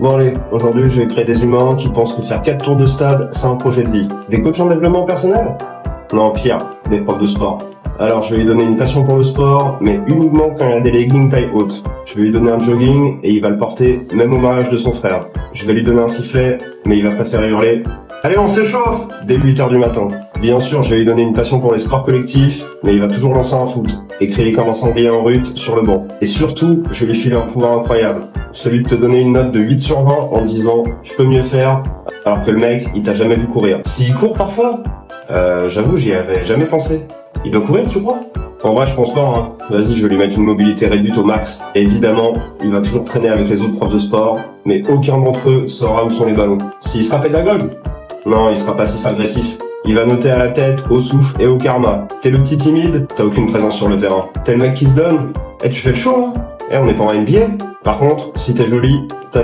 Bon allez, aujourd'hui je vais créer des humains qui pensent que faire 4 tours de stade, c'est un projet de vie. Des coachs en développement personnel? Non, pire, des profs de sport. Alors je vais lui donner une passion pour le sport, mais uniquement quand il a des leggings taille haute. Je vais lui donner un jogging et il va le porter même au mariage de son frère. Je vais lui donner un sifflet, mais il va préférer hurler Allez, on s'échauffe dès 8h du matin. Bien sûr, je vais lui donner une passion pour les sports collectifs, mais il va toujours lancer un foot et crier comme un sanglier en rut sur le banc. Et surtout, je vais lui filer un pouvoir incroyable. Celui de te donner une note de 8 sur 20 en disant tu peux mieux faire, alors que le mec, il t'a jamais vu courir. S'il court parfois, j'avoue, j'y avais jamais pensé. Il doit courir, tu crois? En vrai, je pense pas, hein. Vas-y, je vais lui mettre une mobilité réduite au max. Et évidemment, il va toujours traîner avec les autres profs de sport, mais aucun d'entre eux saura où sont les ballons. S'il sera pédagogue? Non, il sera passif-agressif. Il va noter à la tête, au souffle et au karma. T'es le petit timide, t'as aucune présence sur le terrain. T'es le mec qui se donne, tu fais le show, hein. On n'est pas en NBA. Par contre, si t'es joli,